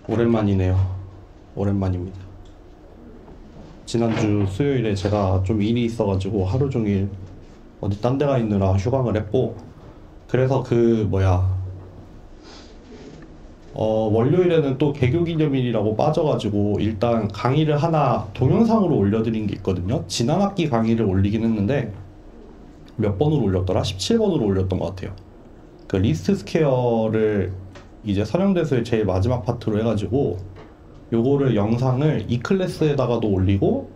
오랜만이네요. 오랜만입니다. 지난주 수요일에 제가 좀 일이 있어가지고 하루 종일 어디 딴데 가 있느라 휴강을 했고, 그래서 월요일에는 또 개교 기념일이라고 빠져가지고 일단 강의를 하나 동영상으로 올려드린 게 있거든요. 지난 학기 강의를 올리긴 했는데 몇 번으로 올렸더라? 17번으로 올렸던 것 같아요. 그 리스트 스퀘어를 이제 선형대수의 제일 마지막 파트로 해가지고 요거를 영상을 이 클래스에다가도 올리고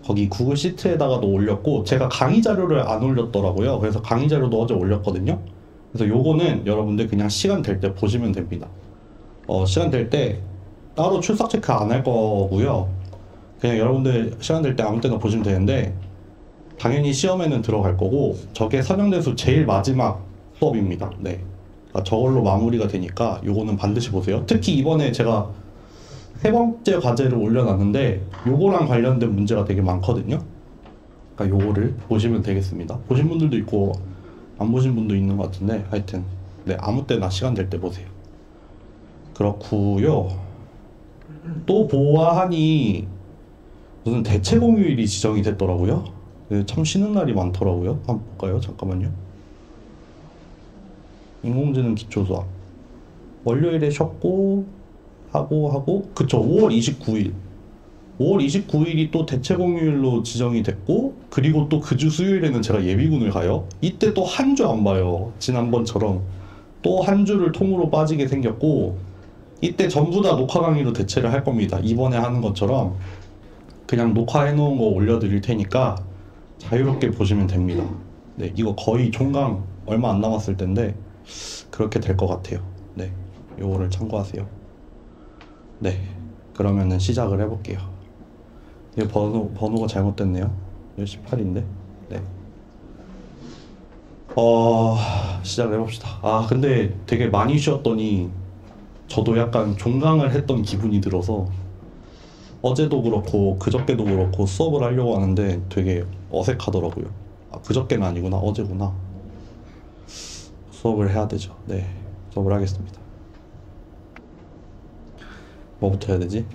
거기 구글 시트에다가도 올렸고, 제가 강의 자료를 안 올렸더라고요. 그래서 강의 자료도 어제 올렸거든요. 그래서 요거는 여러분들 그냥 시간 될 때 보시면 됩니다. 시간 될 때 따로 출석 체크 안 할 거고요. 그냥 여러분들 시간 될 때 아무 때나 보시면 되는데, 당연히 시험에는 들어갈 거고, 저게 선형대수 제일 마지막 수업입니다. 네. 그러니까 저걸로 마무리가 되니까 요거는 반드시 보세요. 특히 이번에 제가 세 번째 과제를 올려놨는데 요거랑 관련된 문제가 되게 많거든요. 그러니까 요거를 보시면 되겠습니다. 보신 분들도 있고 안 보신 분도 있는 것 같은데, 하여튼 네, 아무 때나 시간 될 때 보세요. 그렇구요. 또 보아하니 무슨 대체 공휴일이 지정이 됐더라고요. 참 쉬는 날이 많더라고요. 한번 볼까요? 잠깐만요. 인공지능 기초수학 월요일에 쉬었고 하고 그쵸, 5월 29일 5월 29일이 또 대체 공휴일로 지정이 됐고, 그리고 또 그 주 수요일에는 제가 예비군을 가요. 이때 또 한 주 안 봐요. 지난번처럼 또 한 주를 통으로 빠지게 생겼고, 이때 전부 다 녹화 강의로 대체를 할 겁니다. 이번에 하는 것처럼 그냥 녹화해 놓은 거 올려드릴 테니까 자유롭게 보시면 됩니다. 네, 이거 거의 총강 얼마 안 남았을 텐데 그렇게 될 것 같아요. 네, 요거를 참고하세요. 네, 그러면은 시작을 해볼게요. 이거 번호가 잘못됐네요. 18인데. 네. 시작을 해봅시다. 근데 되게 많이 쉬었더니 저도 약간 종강을 했던 기분이 들어서 어제도 그렇고 그저께도 그렇고 수업을 하려고 하는데 되게 어색하더라고요. 그저께는 아니구나. 어제구나. 수업을 해야 되죠. 네, 수업을 하겠습니다. 뭐부터 해야 되지?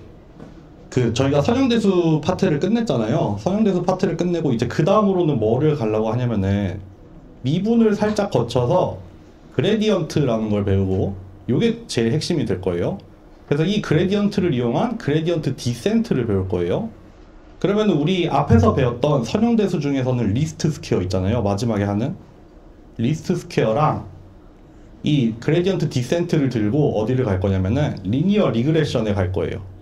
저희가 선형대수 파트를 끝냈잖아요. 선형대수 파트를 끝내고 이제 그 다음으로는 뭐를 가려고 하냐면은 미분을 살짝 거쳐서 그레디언트라는 걸 배우고, 요게 제일 핵심이 될 거예요. 그래서 이 그레디언트를 이용한 그레디언트 디센트를 배울 거예요. 그러면 우리 앞에서 배웠던 선형대수 중에서는 리스트 스퀘어 있잖아요. 마지막에 하는 리스트 스퀘어랑 이 그레디언트 디센트를 들고 어디를 갈 거냐면은 리니어 리그레션에 갈 거예요.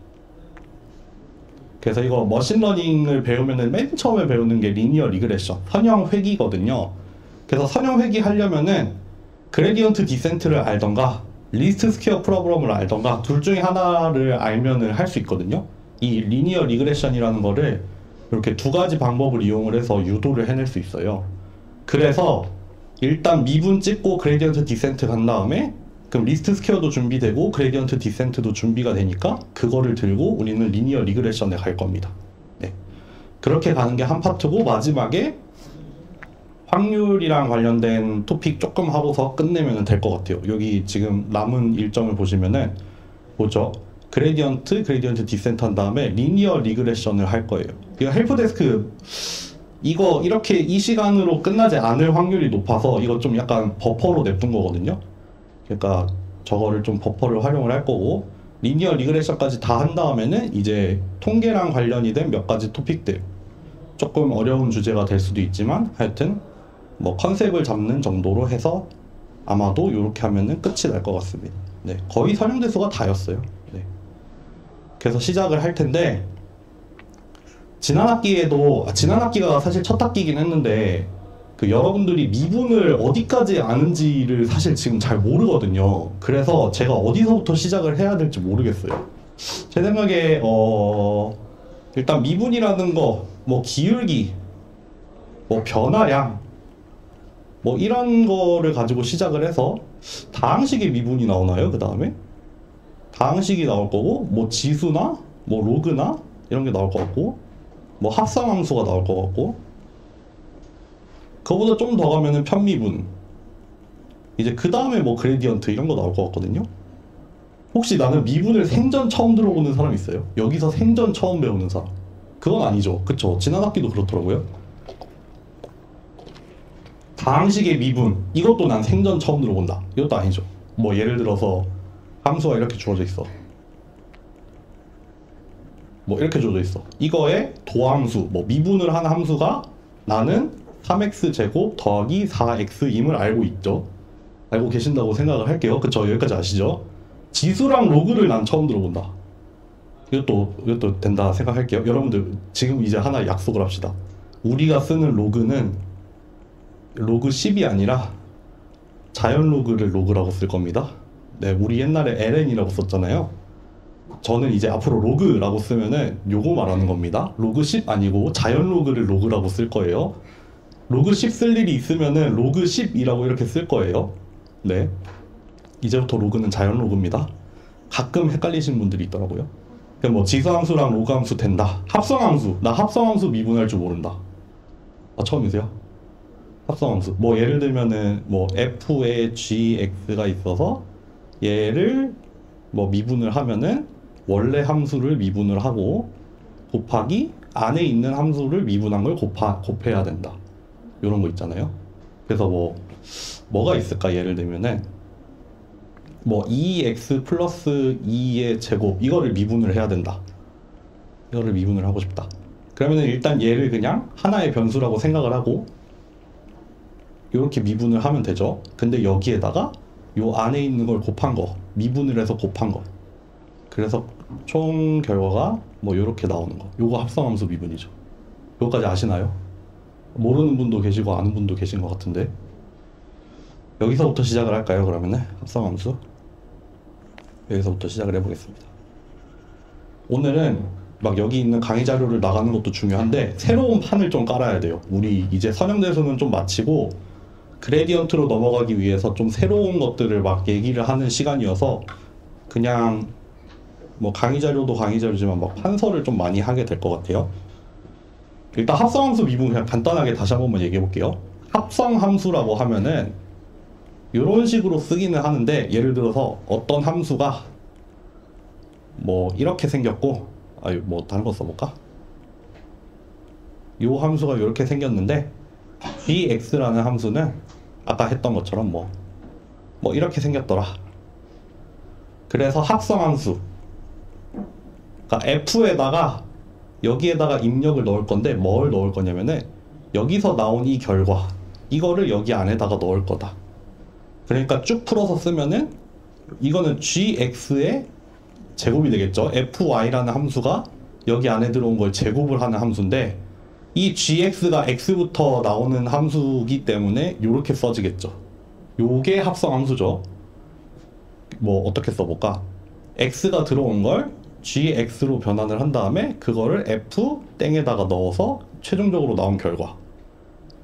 그래서 이거 머신러닝을 배우면은 맨 처음에 배우는 게 리니어 리그레션, 선형 회귀거든요. 그래서 선형 회귀 하려면은 그레디언트 디센트를 알던가 리스트 스퀘어 프로그램을 알던가 둘 중에 하나를 알면은 할 수 있거든요. 이 리니어 리그레션이라는 거를 이렇게 두 가지 방법을 이용을 해서 유도를 해낼 수 있어요. 그래서 일단 미분 찍고 그레디언트 디센트 간 다음에 그럼 리스트 스퀘어도 준비되고 그레디언트 디센트도 준비가 되니까 그거를 들고 우리는 리니어 리그레션에 갈 겁니다. 네, 그렇게 가는 게 한 파트고, 마지막에 확률이랑 관련된 토픽 조금 하고서 끝내면 될 것 같아요. 여기 지금 남은 일정을 보시면은 뭐죠? 그레디언트 디센트 한 다음에 리니어 리그레션을 할 거예요. 이거 헬프데스크 이거 이렇게 이 시간으로 끝나지 않을 확률이 높아서 이거 좀 약간 버퍼로 냅둔 거거든요. 그러니까 저거를 좀 버퍼를 활용을 할 거고, 리니어 리그레션까지 다 한 다음에는 이제 통계랑 관련이 된 몇 가지 토픽들, 조금 어려운 주제가 될 수도 있지만 하여튼 뭐 컨셉을 잡는 정도로 해서 아마도 이렇게 하면은 끝이 날 것 같습니다. 네, 거의 선형대수가 다였어요. 네. 그래서 시작을 할 텐데, 지난 학기가 사실 첫 학기긴 했는데 여러분들이 미분을 어디까지 아는지를 사실 지금 잘 모르거든요. 그래서 제가 어디서부터 시작을 해야 될지 모르겠어요. 제 생각에 일단 미분이라는 거, 뭐 기울기, 뭐 변화량, 뭐 이런 거를 가지고 시작을 해서 다항식의 미분이 나오나요? 그 다음에 다항식이 나올 거고, 뭐 지수나 뭐 로그나 이런 게 나올 것 같고, 뭐 합성함수가 나올 것 같고, 그거보다 좀 더 가면은 편미분, 이제 그 다음에 뭐 그레디언트 이런 거 나올 것 같거든요. 혹시 나는 미분을 생전 처음 들어보는 사람 있어요? 여기서 생전 처음 배우는 사람? 그건 아니죠. 그쵸? 지난 학기도 그렇더라고요. 다항식의 미분, 이것도 난 생전 처음 들어본다. 이것도 아니죠. 뭐 예를 들어서 함수가 이렇게 주어져 있어. 뭐 이렇게 주어져 있어. 이거의 도함수, 뭐 미분을 하는 함수가 나는 3x 제곱 더하기 4x임을 알고 있죠. 알고 계신다고 생각을 할게요. 그쵸? 여기까지 아시죠? 지수랑 로그를 난 처음 들어본다. 이것도 된다 생각할게요. 여러분들 지금 이제 하나 약속을 합시다. 우리가 쓰는 로그는 로그 10이 아니라 자연 로그를 로그라고 쓸 겁니다. 네, 우리 옛날에 ln이라고 썼잖아요. 저는 이제 앞으로 로그라고 쓰면은 요거 말하는 겁니다. 로그 10 아니고 자연 로그를 로그라고 쓸 거예요. 로그 10 쓸 일이 있으면은 로그 10이라고 이렇게 쓸 거예요. 네. 이제부터 로그는 자연 로그입니다. 가끔 헷갈리시는 분들이 있더라고요. 뭐 지수함수랑 로그함수 된다. 합성함수. 나 합성함수 미분할 줄 모른다. 아, 처음이세요? 합성함수. 뭐 예를 들면은 뭐 f에 gx가 있어서 얘를 뭐 미분을 하면은 원래 함수를 미분을 하고 곱하기 안에 있는 함수를 미분한 걸 곱해야 된다. 이런 거 있잖아요. 그래서 뭐가 있을까? 예를 들면은 뭐 2x 플러스 2의 제곱 이거를 미분을 해야 된다. 이거를 미분을 하고 싶다. 그러면은 일단 얘를 그냥 하나의 변수라고 생각을 하고 이렇게 미분을 하면 되죠. 근데 여기에다가 요 안에 있는 걸 곱한 거, 미분을 해서 곱한 거. 그래서 총 결과가 뭐 요렇게 나오는 거. 요거 합성함수 미분이죠. 요거까지 아시나요? 모르는 분도 계시고 아는 분도 계신 것 같은데. 여기서부터 시작을 할까요? 그러면은 합성함수. 여기서부터 시작을 해보겠습니다. 오늘은 막 여기 있는 강의 자료를 나가는 것도 중요한데 새로운 판을 좀 깔아야 돼요. 우리 이제 선형대수는 좀 마치고 그레디언트로 넘어가기 위해서 좀 새로운 것들을 막 얘기를 하는 시간이어서 그냥 뭐 강의 자료도 강의 자료지만 막 판서를 좀 많이 하게 될 것 같아요. 일단 합성함수 미분 그냥 간단하게 다시 한 번만 얘기해 볼게요. 합성함수라고 하면은 이런 식으로 쓰기는 하는데 예를 들어서 어떤 함수가 뭐 이렇게 생겼고 뭐 다른 거 써볼까? 이 함수가 이렇게 생겼는데 gx라는 함수는 아까 했던 것처럼 뭐 이렇게 생겼더라. 그래서 합성함수 그러니까 f에다가 여기에다가 입력을 넣을 건데 뭘 넣을 거냐면은 여기서 나온 이 결과 이거를 여기 안에다가 넣을 거다. 그러니까 쭉 풀어서 쓰면은 이거는 gx의 제곱이 되겠죠. fy라는 함수가 여기 안에 들어온 걸 제곱을 하는 함수인데 이 gx가 x부터 나오는 함수이기 때문에 이렇게 써지겠죠. 요게 합성함수죠. 뭐 어떻게 써볼까? x가 들어온 걸 gx로 변환을 한 다음에 그거를 f 땡에다가 넣어서 최종적으로 나온 결과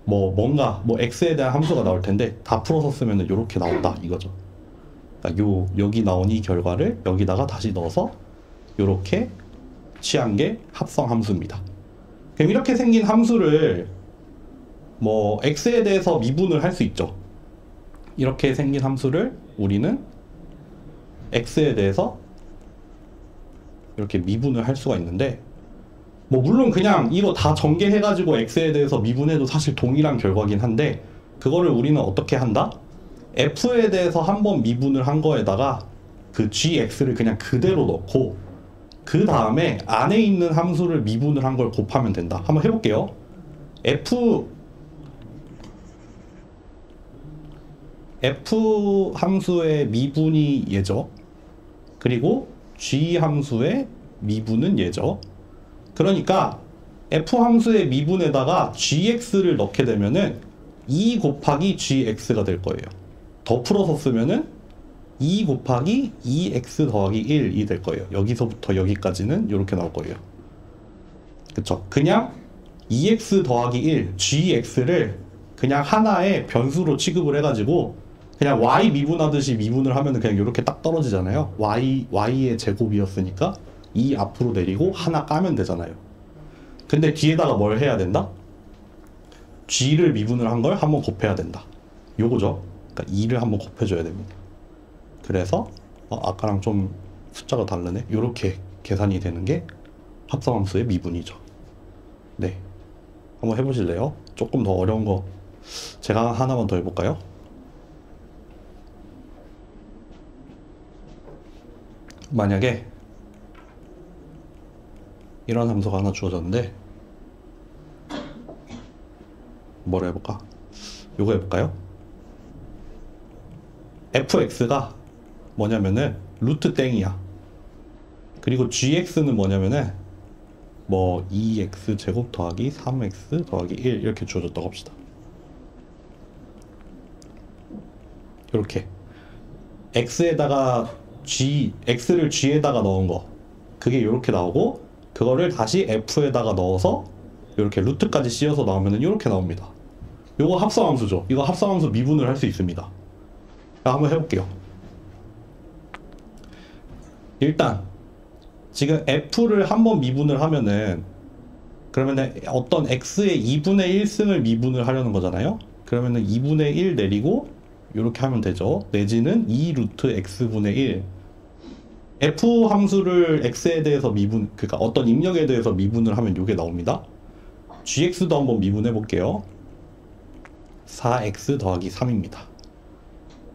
뭔가 x에 대한 함수가 나올 텐데 다 풀어서 쓰면 이렇게 나온다 이거죠. 그러니까 여기 나온 이 결과를 여기다가 다시 넣어서 이렇게 취한 게 합성함수입니다. 그럼 이렇게 생긴 함수를 뭐 x에 대해서 미분을 할 수 있죠. 이렇게 생긴 함수를 우리는 x에 대해서 이렇게 미분을 할 수가 있는데 뭐 물론 그냥 이거 다 전개해가지고 x에 대해서 미분해도 사실 동일한 결과긴 한데 그거를 우리는 어떻게 한다? f에 대해서 한번 미분을 한 거에다가 그 gx를 그냥 그대로 넣고 그 다음에 안에 있는 함수를 미분을 한 걸 곱하면 된다. 한번 해볼게요. f 함수의 미분이 얘죠. 그리고 g 함수의 미분은 얘죠. 그러니까 f 함수의 미분에다가 gx를 넣게 되면은 2 곱하기 gx가 될 거예요. 더 풀어서 쓰면은 2 곱하기 2x 더하기 1이 될 거예요. 여기서부터 여기까지는 이렇게 나올 거예요. 그쵸? 그냥 2x 더하기 1, gx를 그냥 하나의 변수로 취급을 해가지고 그냥 y 미분하듯이 미분을 하면은 그냥 이렇게 딱 떨어지잖아요. y의 제곱이었으니까 2 앞으로 내리고 하나 까면 되잖아요. 근데 뒤에다가 뭘 해야 된다? g를 미분을 한 걸 한번 곱해야 된다. 요거죠. 그러니까 2를 한번 곱해줘야 됩니다. 그래서 아까랑 좀 숫자가 다르네. 이렇게 계산이 되는 게 합성함수의 미분이죠. 네, 한번 해보실래요? 조금 더 어려운 거 제가 하나만 더 해볼까요? 만약에 이런 함수가 하나 주어졌는데 뭘 해볼까? 요거 해볼까요? fx가 뭐냐면은 루트 땡이야. 그리고 gx는 뭐냐면은 뭐 2x 제곱 더하기 3x 더하기 1 이렇게 주어졌다고 합시다. 이렇게 x에다가 x를 g에다가 넣은 거 그게 이렇게 나오고, 그거를 다시 f에다가 넣어서 이렇게 루트까지 씌워서 나오면은 이렇게 나옵니다. 요거 합성함수죠. 이거 합성함수 미분을 할 수 있습니다. 자, 한번 해볼게요. 일단 지금 f를 한번 미분을 하면은 그러면은 어떤 x의 2분의 1승을 미분을 하려는 거잖아요. 그러면은 2분의 1 내리고 이렇게 하면 되죠. 내지는 2 루트 x분의 1. f 함수를 x에 대해서 미분, 그러니까 어떤 입력에 대해서 미분을 하면 이게 나옵니다. gx도 한번 미분해 볼게요. 4x 더하기 3입니다.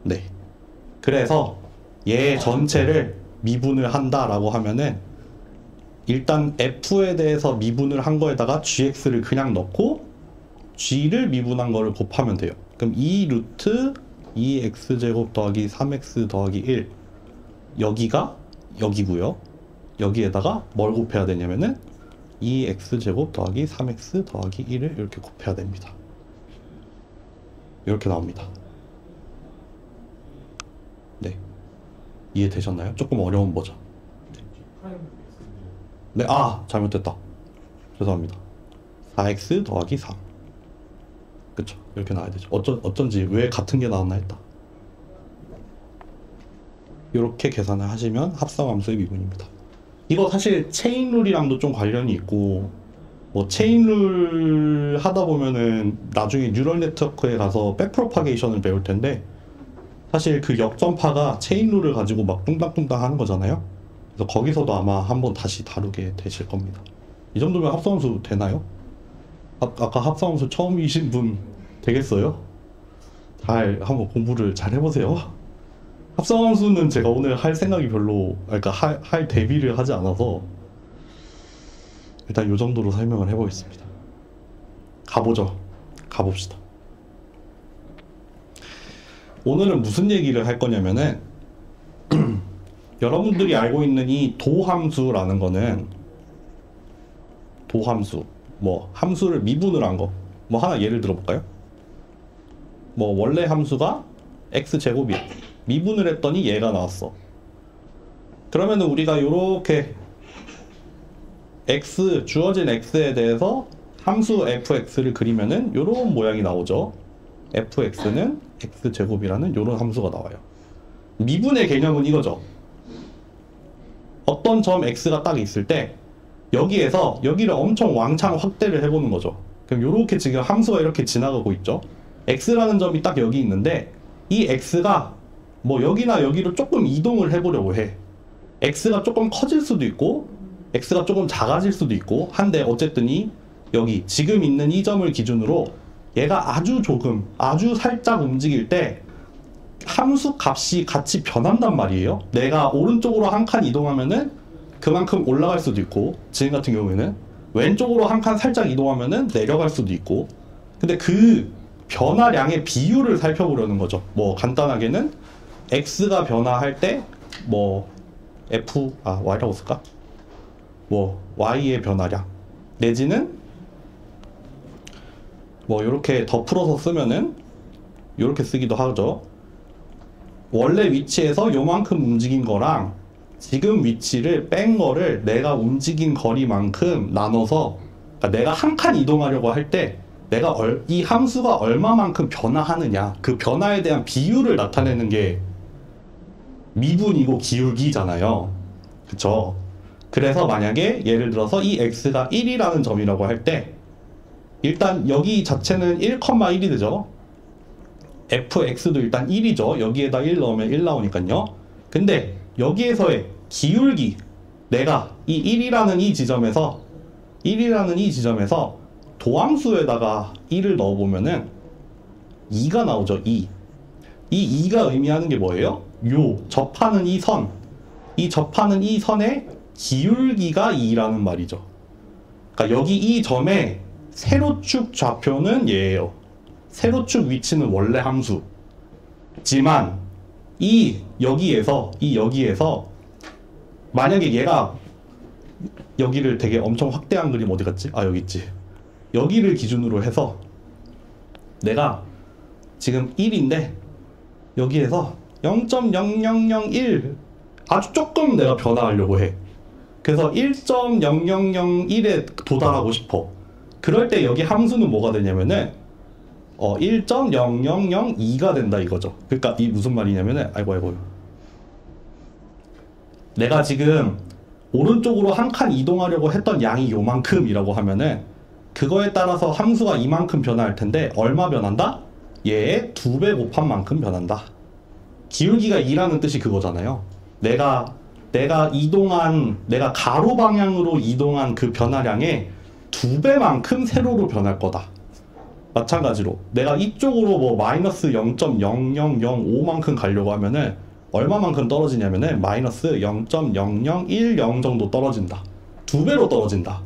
네. 그래서 얘 전체를 미분을 한다라고 하면은 일단 f에 대해서 미분을 한 거에다가 gx를 그냥 넣고 g를 미분한 거를 곱하면 돼요. 그럼 2 루트 2x제곱 더하기 3x 더하기 1, 여기가 여기고요. 여기에다가 뭘 곱해야 되냐면은 2x제곱 더하기 3x 더하기 1을 이렇게 곱해야 됩니다. 이렇게 나옵니다. 네, 이해되셨나요? 조금 어려운 버전. 네, 잘못됐다. 죄송합니다. 4x 더하기 3. 그쵸, 이렇게 나와야 되죠. 어쩐지 왜 같은 게 나왔나 했다. 이렇게 계산을 하시면 합성함수의 미분입니다. 이거 사실 체인룰이랑도 좀 관련이 있고, 뭐 체인룰 하다 보면은 나중에 뉴럴 네트워크에 가서 백프로파게이션을 배울 텐데, 사실 그 역전파가 체인룰을 가지고 막 뚱땅뚱땅 하는 거잖아요. 그래서 거기서도 아마 한번 다시 다루게 되실 겁니다. 이 정도면 합성함수 되나요? 아까 합성함수 처음이신 분 되겠어요? 잘 한번 공부를 잘 해보세요. 합성함수는 제가 오늘 할 생각이 별로, 그러니까 할 대비를 하지 않아서 일단 이 정도로 설명을 해보겠습니다. 가보죠. 가봅시다. 오늘은 무슨 얘기를 할 거냐면은 여러분들이 알고 있는 이 도함수라는 거는, 도함수, 뭐 함수를 미분을 한 거, 뭐 하나 예를 들어볼까요? 뭐 원래 함수가 x제곱이야. 미분을 했더니 얘가 나왔어. 그러면은 우리가 요렇게 주어진 x에 대해서 함수 fx를 그리면은 요런 모양이 나오죠. fx는 x제곱이라는 요런 함수가 나와요. 미분의 개념은 이거죠. 어떤 점 x가 딱 있을 때 여기에서 여기를 엄청 왕창 확대를 해보는 거죠. 그럼 요렇게 지금 함수가 이렇게 지나가고 있죠. x라는 점이 딱 여기 있는데 이 x가 뭐 여기나 여기로 조금 이동을 해보려고 해. x가 조금 커질 수도 있고 x가 조금 작아질 수도 있고 한데, 어쨌든 여기 지금 있는 이 점을 기준으로 얘가 아주 조금, 아주 살짝 움직일 때 함수 값이 같이 변한단 말이에요. 내가 오른쪽으로 한 칸 이동하면은 그만큼 올라갈 수도 있고, 지금 같은 경우에는 왼쪽으로 한 칸 살짝 이동하면은 내려갈 수도 있고, 근데 그 변화량의 비율을 살펴보려는 거죠. 뭐 간단하게는 x가 변화할 때 뭐 y라고 쓸까? 뭐 y의 변화량 내지는 뭐 이렇게 더 풀어서 쓰면은 이렇게 쓰기도 하죠. 원래 위치에서 요만큼 움직인 거랑 지금 위치를 뺀 거를 내가 움직인 거리만큼 나눠서, 그러니까 내가 한 칸 이동하려고 할 때 내가 이 함수가 얼마만큼 변화하느냐, 그 변화에 대한 비율을 나타내는 게 미분이고 기울기잖아요. 그쵸? 그래서 만약에 예를 들어서 이 x가 1이라는 점이라고 할 때 일단 여기 자체는 1,1이 되죠. fx도 일단 1이죠. 여기에다 1 넣으면 1 나오니까요. 근데 여기에서의 기울기, 내가 이 1이라는 이 지점에서 도함수에다가 1을 넣어보면은 2가 나오죠. 2. 이 2가 의미하는 게 뭐예요? 접하는 이 선의 기울기가 2라는 말이죠. 그러니까 여기 이 점의 세로축 좌표는 얘예요. 세로축 위치는 원래 함수지만 여기에서 만약에 얘가 여기를 되게 엄청 확대한 그림 어디 갔지? 아, 여기 있지. 여기를 기준으로 해서 내가 지금 1인데 여기에서 0.0001 아주 조금 내가 변화하려고 해. 그래서 1.0001에 도달하고 싶어. 그럴 때 여기 함수는 뭐가 되냐면은 1.0002가 된다 이거죠. 그러니까 이 무슨 말이냐면은 아이고 내가 지금 오른쪽으로 한 칸 이동하려고 했던 양이 요만큼이라고 하면은 그거에 따라서 함수가 이만큼 변화할 텐데 얼마 변한다? 얘의 2배 곱한 만큼 변한다. 기울기가 2라는 뜻이 그거잖아요. 내가 가로 방향으로 이동한 그 변화량의 2배만큼 세로로 변할 거다. 마찬가지로 내가 이쪽으로 뭐 마이너스 0.0005만큼 가려고 하면은 얼마만큼 떨어지냐면은 마이너스 0.0010 정도 떨어진다. 2배로 떨어진다.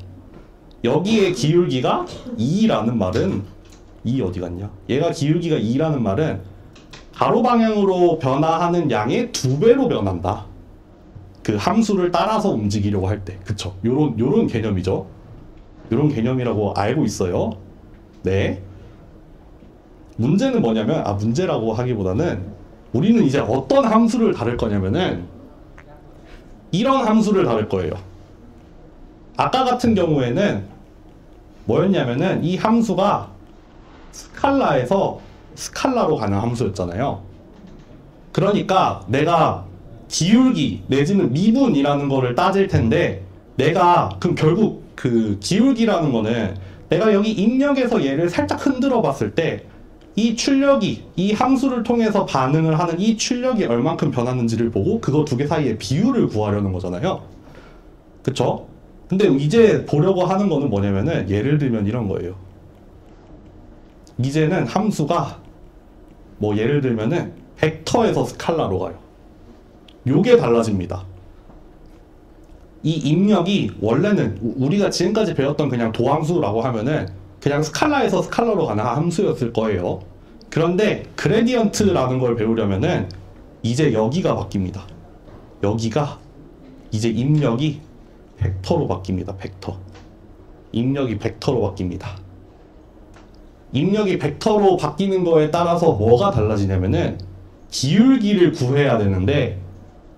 여기에 기울기가 2라는 말은 어디 갔냐? 얘가 기울기가 2라는 말은 가로 방향으로 변화하는 양의 2배로 변한다. 그 함수를 따라서 움직이려고 할 때. 그쵸? 요런 개념이죠. 요런 개념이라고 알고 있어요. 네. 문제는 뭐냐면, 문제라고 하기보다는 우리는 이제 어떤 함수를 다룰 거냐면은 이런 함수를 다룰 거예요. 아까 같은 경우에는 뭐였냐면은 이 함수가 스칼라에서 스칼라로 가는 함수였잖아요. 그러니까 내가 기울기 내지는 미분이라는 거를 따질 텐데 그럼 결국 그 기울기라는 거는 내가 여기 입력에서 얘를 살짝 흔들어 봤을 때 이 출력이 이 함수를 통해서 반응을 하는 이 출력이 얼만큼 변하는지를 보고 그거 두 개 사이의 비율을 구하려는 거잖아요. 그쵸? 근데 이제 보려고 하는 거는 뭐냐면은 예를 들면 이런 거예요. 이제는 함수가 뭐 예를 들면은 벡터에서 스칼라로 가요. 요게 달라집니다. 이 입력이 원래는 우리가 지금까지 배웠던 그냥 도함수라고 하면은 그냥 스칼라에서 스칼라로 가는 함수였을 거예요. 그런데 그레디언트라는 걸 배우려면은 이제 여기가 바뀝니다. 여기가 이제 입력이 벡터로 바뀝니다. 벡터. 입력이 벡터로 바뀝니다. 입력이 벡터로 바뀌는 거에 따라서 뭐가 달라지냐면은 기울기를 구해야 되는데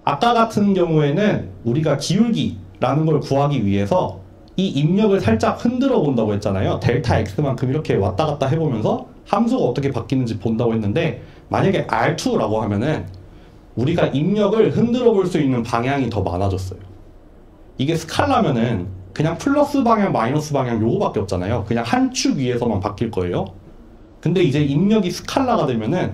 아까 같은 경우에는 우리가 기울기라는 걸 구하기 위해서 이 입력을 살짝 흔들어 본다고 했잖아요. 델타 x만큼 이렇게 왔다 갔다 해보면서 함수가 어떻게 바뀌는지 본다고 했는데 만약에 R2라고 하면은 우리가 입력을 흔들어 볼 수 있는 방향이 더 많아졌어요. 이게 스칼라면은 그냥 플러스 방향, 마이너스 방향 요거밖에 없잖아요. 그냥 한 축 위에서만 바뀔 거예요. 근데 이제 입력이 스칼라가 되면은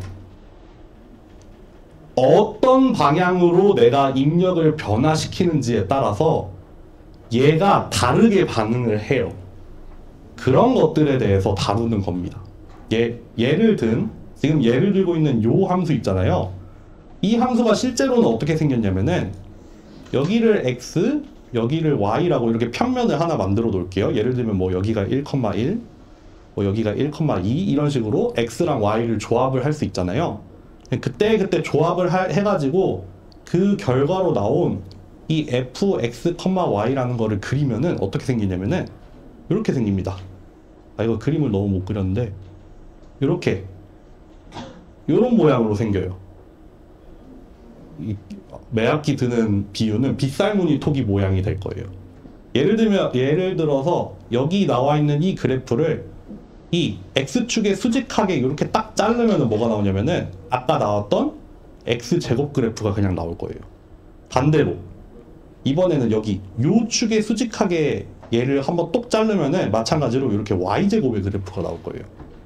어떤 방향으로 내가 입력을 변화시키는지에 따라서 얘가 다르게 반응을 해요. 그런 것들에 대해서 다루는 겁니다. 지금 예를 들고 있는 요 함수 있잖아요. 이 함수가 실제로는 어떻게 생겼냐면은 여기를 x, 여기를 y라고 이렇게 평면을 하나 만들어 놓을게요. 예를 들면 뭐 여기가 1,1, 뭐 여기가 1,2 이런 식으로 x랑 y를 조합을 할 수 있잖아요. 그때 조합을 해가지고 그 결과로 나온 이 fx, y라는 거를 그리면은 어떻게 생기냐면은 이렇게 생깁니다. 이거 그림을 너무 못 그렸는데 이렇게 요런 모양으로 생겨요. 매학기 드는 비유는 빗살무늬 토기 모양이 될 거예요. 예를 들어서 여기 나와 있는 이 그래프를 이 x축에 수직하게 이렇게 딱 자르면 뭐가 나오냐면은 아까 나왔던 x제곱 그래프가 그냥 나올 거예요. 반대로 이번에는 여기 요 축에 수직하게 얘를 한번 똑 자르면은 마찬가지로 이렇게 y제곱의 그래프가 나올 거예요.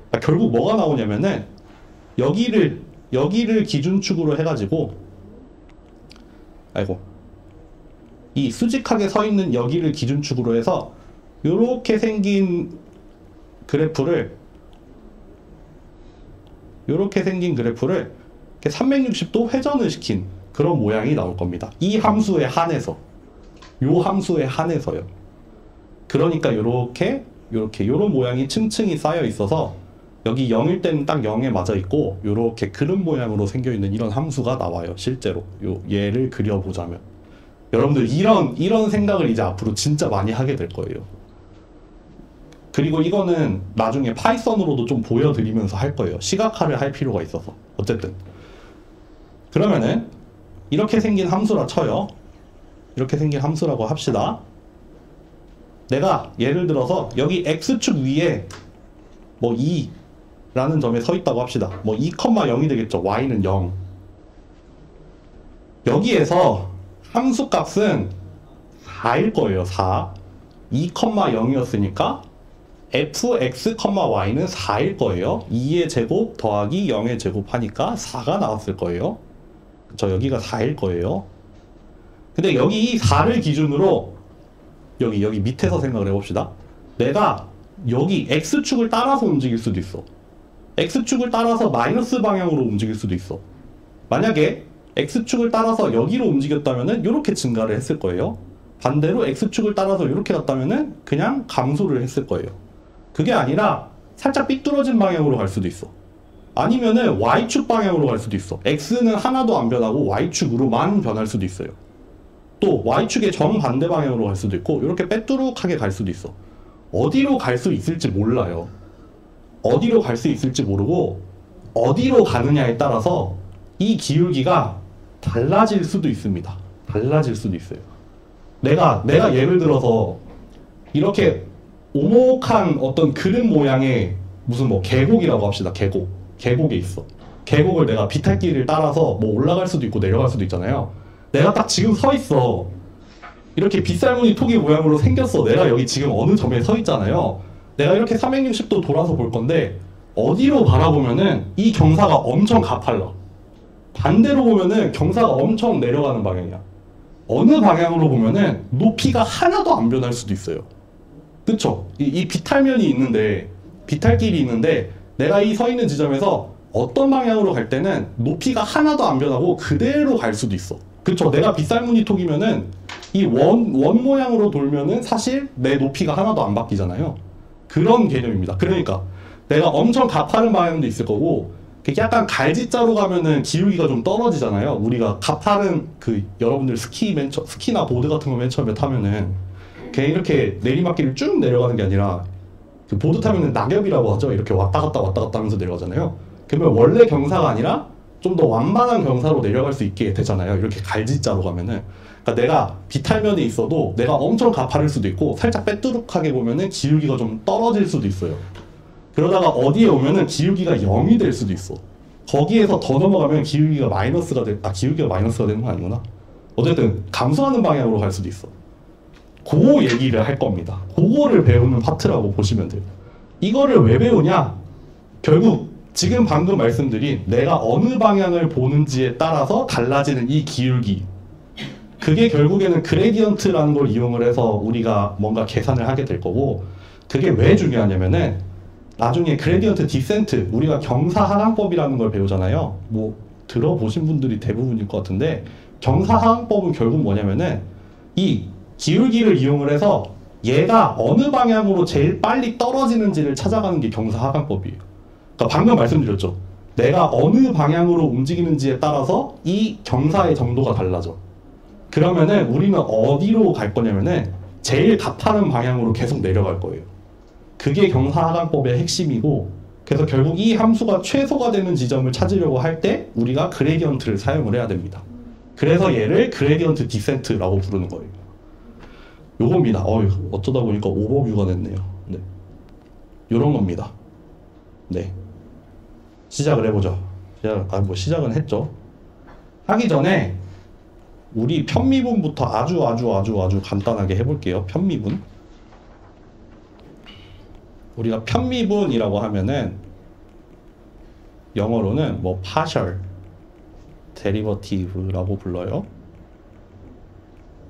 그러니까 결국 뭐가 나오냐면은 여기를 기준축으로 해가지고 아이고, 이 수직하게 서 있는 여기를 기준축으로 해서 요렇게 생긴 그래프를 이렇게 360도 회전을 시킨 그런 모양이 나올 겁니다. 이 함수에 한해서, 요 함수에 한해서요. 그러니까 요런 모양이 층층이 쌓여 있어서 여기 0일 때는 딱 0에 맞아 있고 요렇게 그릇 모양으로 생겨 있는 이런 함수가 나와요. 실제로 얘를 그려보자면 여러분들 이런 생각을 이제 앞으로 진짜 많이 하게 될 거예요. 그리고 이거는 나중에 파이썬으로도 좀 보여드리면서 할 거예요. 시각화를 할 필요가 있어서. 어쨌든 그러면은 이렇게 생긴 함수라 쳐요. 이렇게 생긴 함수라고 합시다. 내가 예를 들어서 여기 x축 위에 뭐 2라는 점에 서 있다고 합시다. 뭐 2,0이 되겠죠. y는 0. 여기에서 함수 값은 4일 거예요. 4. 2,0이었으니까 fx, y는 4일 거예요. 2의 제곱 더하기 0의 제곱 하니까 4가 나왔을 거예요. 그쵸? 여기가 4일 거예요. 근데 여기 이 4를 기준으로 여기 밑에서 생각을 해봅시다. 내가 여기 x축을 따라서 움직일 수도 있어. x축을 따라서 마이너스 방향으로 움직일 수도 있어. 만약에 x축을 따라서 여기로 움직였다면은 이렇게 증가를 했을 거예요. 반대로 x축을 따라서 이렇게 갔다면은 그냥 감소를 했을 거예요. 그게 아니라 살짝 삐뚤어진 방향으로 갈 수도 있어. 아니면은 y축 방향으로 갈 수도 있어. x는 하나도 안 변하고 y축으로만 변할 수도 있어요. 또 y축의 정반대 방향으로 갈 수도 있고 이렇게 빼뚜룩하게 갈 수도 있어. 어디로 갈 수 있을지 몰라요. 어디로 갈 수 있을지 모르고 어디로 가느냐에 따라서 이 기울기가 달라질 수도 있습니다. 달라질 수도 있어요. 내가 예를 들어서 이렇게 오목한 어떤 그릇 모양의 무슨 뭐 계곡이라고 합시다. 계곡에 있어. 계곡을 내가 비탈길을 따라서 뭐 올라갈 수도 있고 내려갈 수도 있잖아요. 내가 딱 지금 서 있어. 이렇게 빗살무늬 토기 모양으로 생겼어. 내가 여기 지금 어느 점에 서 있잖아요. 내가 이렇게 360도 돌아서 볼 건데 어디로 바라보면은 이 경사가 엄청 가팔라. 반대로 보면은 경사가 엄청 내려가는 방향이야. 어느 방향으로 보면은 높이가 하나도 안 변할 수도 있어요. 그쵸? 이 비탈면이 있는데, 비탈길이 있는데 내가 이 서 있는 지점에서 어떤 방향으로 갈 때는 높이가 하나도 안 변하고 그대로 갈 수도 있어. 그쵸? 내가 빗살무늬 톡이면은 이 원 모양으로 돌면은 사실 내 높이가 하나도 안 바뀌잖아요. 그런 개념입니다. 그러니까 내가 엄청 가파른 방향도 있을 거고 약간 갈지자로 가면은 기울기가 좀 떨어지잖아요. 우리가 가파른 여러분들 스키나 보드 같은 거 맨 처음에 타면은 그냥 이렇게 내리막길을 쭉 내려가는 게 아니라 보드 타면은 낙엽이라고 하죠. 이렇게 왔다 갔다 하면서 내려가잖아요. 그러면 원래 경사가 아니라 좀 더 완만한 경사로 내려갈 수 있게 되잖아요. 이렇게 갈지자로 가면은. 그러니까 내가 비탈면에 있어도 내가 엄청 가파를 수도 있고 살짝 빼뚜룩하게 보면은 기울기가 좀 떨어질 수도 있어요. 그러다가 어디에 오면은 기울기가 0이 될 수도 있어. 거기에서 더 넘어가면 기울기가 마이너스가 되는 거 아니구나. 어쨌든 감소하는 방향으로 갈 수도 있어. 그 얘기를 할 겁니다. 그거를 배우는 파트라고 보시면 돼요. 이거를 왜 배우냐? 결국 지금 방금 말씀드린 내가 어느 방향을 보는지에 따라서 달라지는 이 기울기, 그게 결국에는 그레디언트라는 걸 이용을 해서 우리가 뭔가 계산을 하게 될 거고, 그게 왜 중요하냐면은 나중에 그레디언트 디센트, 우리가 경사하강법이라는 걸 배우잖아요. 뭐 들어보신 분들이 대부분일 것 같은데, 경사하강법은 결국 뭐냐면은 이 기울기를 이용을 해서 얘가 어느 방향으로 제일 빨리 떨어지는지를 찾아가는 게 경사하강법이에요. 그러니까 방금 말씀드렸죠. 내가 어느 방향으로 움직이는지에 따라서 이 경사의 정도가 달라져. 그러면은 우리는 어디로 갈 거냐면은 제일 가파른 방향으로 계속 내려갈 거예요. 그게 경사하강법의 핵심이고, 그래서 결국 이 함수가 최소가 되는 지점을 찾으려고 할 때 우리가 그레디언트를 사용을 해야 됩니다. 그래서 얘를 그레디언트 디센트라고 부르는 거예요. 요겁니다. 어쩌다 보니까 오버뷰가 됐네요. 네. 요런 겁니다. 네. 시작을 해보죠. 시작은 했죠. 하기 전에 우리 편미분부터 아주 간단하게 해볼게요. 편미분. 우리가 편미분이라고 하면은 영어로는 뭐 partial derivative라고 불러요.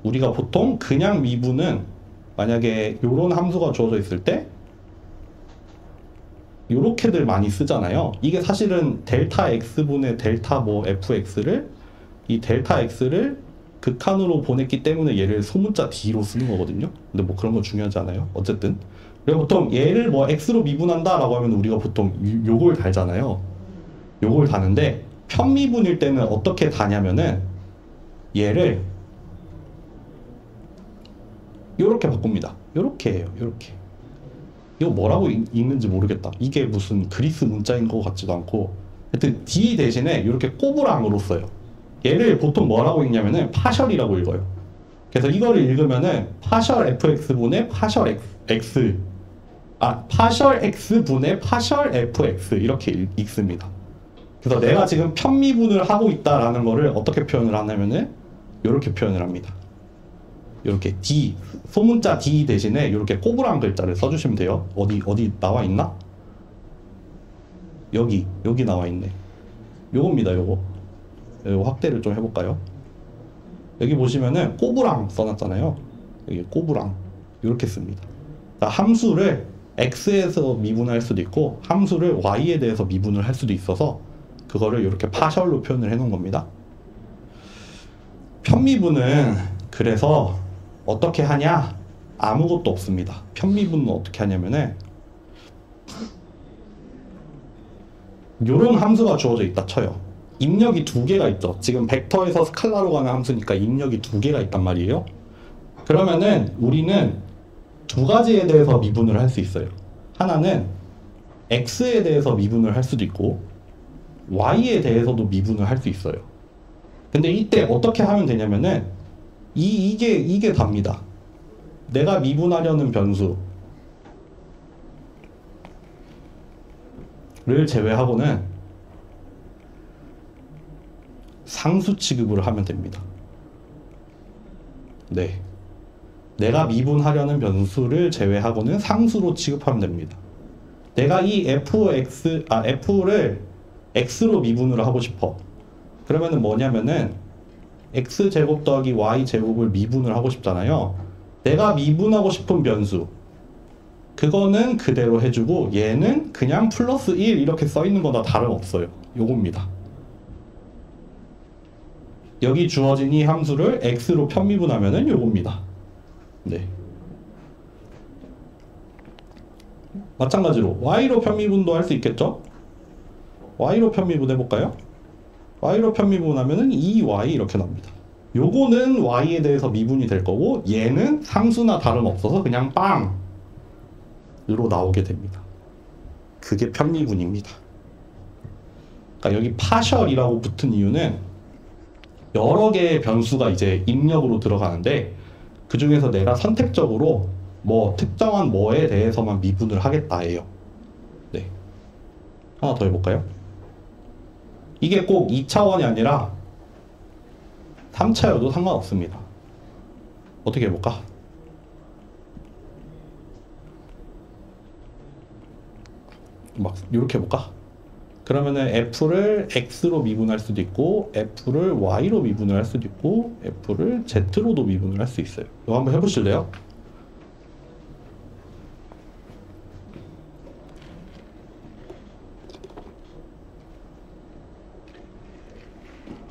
우리가 보통 그냥 미분은 만약에 요런 함수가 주어져 있을 때 요렇게들 많이 쓰잖아요. 이게 사실은 델타 x분의 델타 뭐 fx를 이 델타 x를 극한으로 보냈기 때문에 얘를 소문자 d로 쓰는 거거든요. 근데 뭐 그런 거 중요하지 않아요. 어쨌든 그리고 보통 얘를 뭐 x로 미분한다 라고 하면 우리가 보통 요걸 달잖아요. 요걸 다는데 편미분일 때는 어떻게 다냐면은 얘를 요렇게 바꿉니다. 요렇게 해요. 요렇게. 이거 뭐라고 읽는지 모르겠다. 이게 무슨 그리스 문자인 것 같지도 않고 하여튼 d 대신에 이렇게 꼬부랑으로 써요. 얘를 보통 뭐라고 읽냐면은 파셜이라고 읽어요. 그래서 이거를 읽으면은 파셜 fx분의 파셜 x 파셜 x분의 파셜 fx 이렇게 읽습니다. 그래서 내가 지금 편미분을 하고 있다라는 거를 어떻게 표현을 하냐면은 이렇게 표현을 합니다. 이렇게 D, 소문자 D 대신에 이렇게 꼬부랑 글자를 써주시면 돼요. 어디 나와 있나? 여기 나와 있네. 요겁니다, 요거 확대를 좀 해볼까요? 여기 보시면은 꼬부랑 써놨잖아요. 여기 꼬부랑 이렇게 씁니다. 그러니까 함수를 x에서 미분할 수도 있고 함수를 y에 대해서 미분을 할 수도 있어서 그거를 이렇게 파셜로 표현을 해놓은 겁니다. 편미분은 그래서 어떻게 하냐? 아무것도 없습니다. 편미분은 어떻게 하냐면은 요런 함수가 주어져 있다 쳐요. 입력이 두 개가 있죠. 지금 벡터에서 스칼라로 가는 함수니까 입력이 두 개가 있단 말이에요. 그러면은 우리는 두 가지에 대해서 미분을 할 수 있어요. 하나는 x에 대해서 미분을 할 수도 있고 y에 대해서도 미분을 할 수 있어요. 근데 이때 어떻게 하면 되냐면은 이게 답니다. 내가 미분하려는 변수를 제외하고는 상수 취급을 하면 됩니다. 네. 내가 미분하려는 변수를 제외하고는 상수로 취급하면 됩니다. 내가 이 f를 x로 미분을 하고 싶어. 그러면은 뭐냐면은 x제곱 더하기 y제곱을 미분을 하고 싶잖아요. 내가 미분하고 싶은 변수 그거는 그대로 해주고 얘는 그냥 플러스 1 이렇게 써있는 거나 다름없어요. 요겁니다. 여기 주어진 이 함수를 x로 편미분하면은 요겁니다. 네. 마찬가지로 y로 편미분도 할 수 있겠죠? y로 편미분 해볼까요? y로 편미분하면은 2y 이렇게 나옵니다. 요거는 y에 대해서 미분이 될 거고 얘는 상수나 다름없어서 그냥 빵으로 나오게 됩니다. 그게 편미분입니다. 그러니까 여기 파셜이라고 붙은 이유는 여러 개의 변수가 이제 입력으로 들어가는데 그 중에서 내가 선택적으로 뭐 특정한 뭐에 대해서만 미분을 하겠다예요. 네. 하나 더 해볼까요? 이게 꼭 2차원이 아니라 3차여도 상관없습니다. 어떻게 해볼까? 막 이렇게 해볼까? 그러면은 f를 x로 미분할 수도 있고 f를 y로 미분을 할 수도 있고 f를 z로도 미분을 할 수 있어요. 이거 한번 해보실래요?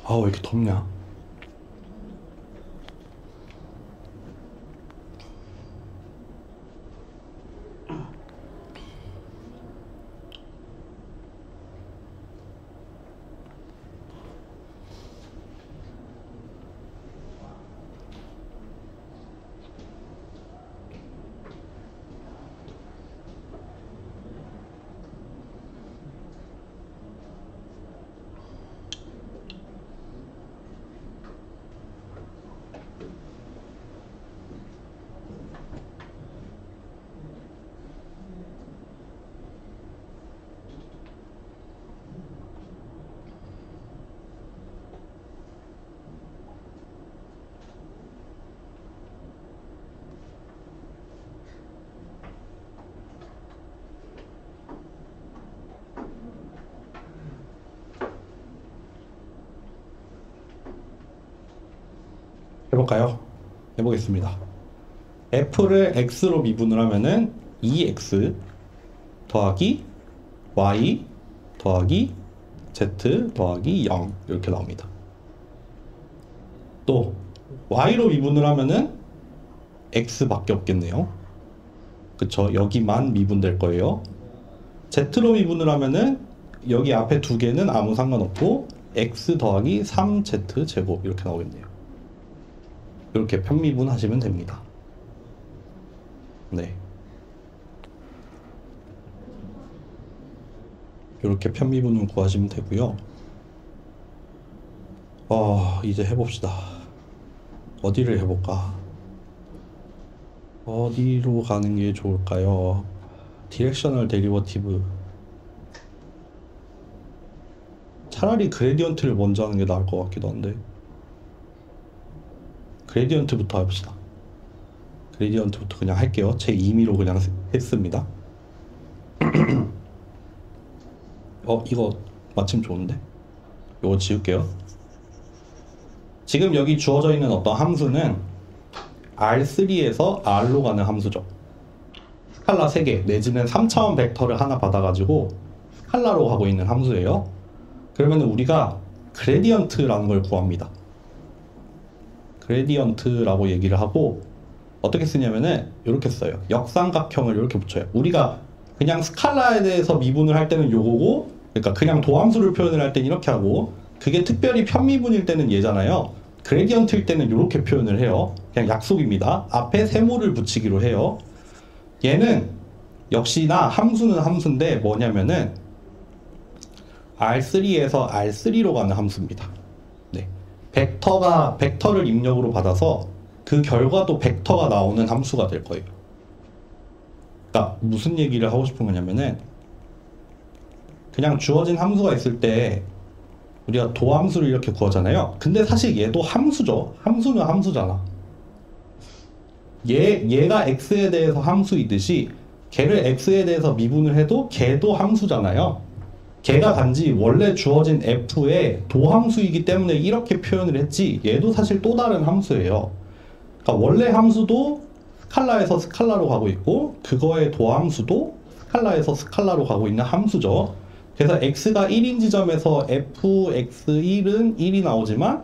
아, 왜 이렇게 덥냐? 해볼까요? 해보겠습니다. f를 x로 미분을 하면은 2x 더하기 y 더하기 z 더하기 0 이렇게 나옵니다. 또 y로 미분을 하면은 x밖에 없겠네요. 그쵸? 여기만 미분될 거예요. z로 미분을 하면은 여기 앞에 두 개는 아무 상관없고 x 더하기 3z 제곱 이렇게 나오겠네요. 이렇게 편미분 하시면 됩니다. 네. 이렇게 편미분을 구하시면 되고요. 이제 해봅시다. 어디를 해볼까? 어디로 가는 게 좋을까요? 디렉셔널 데리버티브. 차라리 그레디언트를 먼저 하는 게 나을 것 같기도 한데. 그레디언트부터 해봅시다. 그레디언트부터 그냥 할게요. 제 임의로 그냥 했습니다. 이거 마침 좋은데? 이거 지울게요. 지금 여기 주어져 있는 어떤 함수는 R3에서 R로 가는 함수죠. 스칼라 3개 내지는 3차원 벡터를 하나 받아가지고 스칼라로 가고 있는 함수예요. 그러면 우리가 그레디언트라는 걸 구합니다. 그레디언트라고 얘기를 하고 어떻게 쓰냐면은 이렇게 써요. 역삼각형을 이렇게 붙여요. 우리가 그냥 스칼라에 대해서 미분을 할 때는 요거고, 그러니까 그냥 도함수를 표현을 할 때는 이렇게 하고, 그게 특별히 편미분일 때는 얘잖아요. 그레디언트일 때는 이렇게 표현을 해요. 그냥 약속입니다. 앞에 세모를 붙이기로 해요. 얘는 역시나 함수는 함수인데 뭐냐면은 R3에서 R3로 가는 함수입니다. 네. 벡터를 입력으로 받아서 그 결과도 벡터가 나오는 함수가 될 거예요. 그러니까 무슨 얘기를 하고 싶은 거냐면은 그냥 주어진 함수가 있을 때 우리가 도함수를 이렇게 구하잖아요. 근데 사실 얘도 함수죠. 함수는 함수잖아. 얘가 x에 대해서 함수이듯이 걔를 x에 대해서 미분을 해도 걔도 함수잖아요. 걔가 단지 원래 주어진 f의 도함수이기 때문에 이렇게 표현을 했지, 얘도 사실 또 다른 함수예요. 그러니까 원래 함수도 스칼라에서 스칼라로 가고 있고 그거의 도함수도 스칼라에서 스칼라로 가고 있는 함수죠. 그래서 x가 1인 지점에서 fx1은 1이 나오지만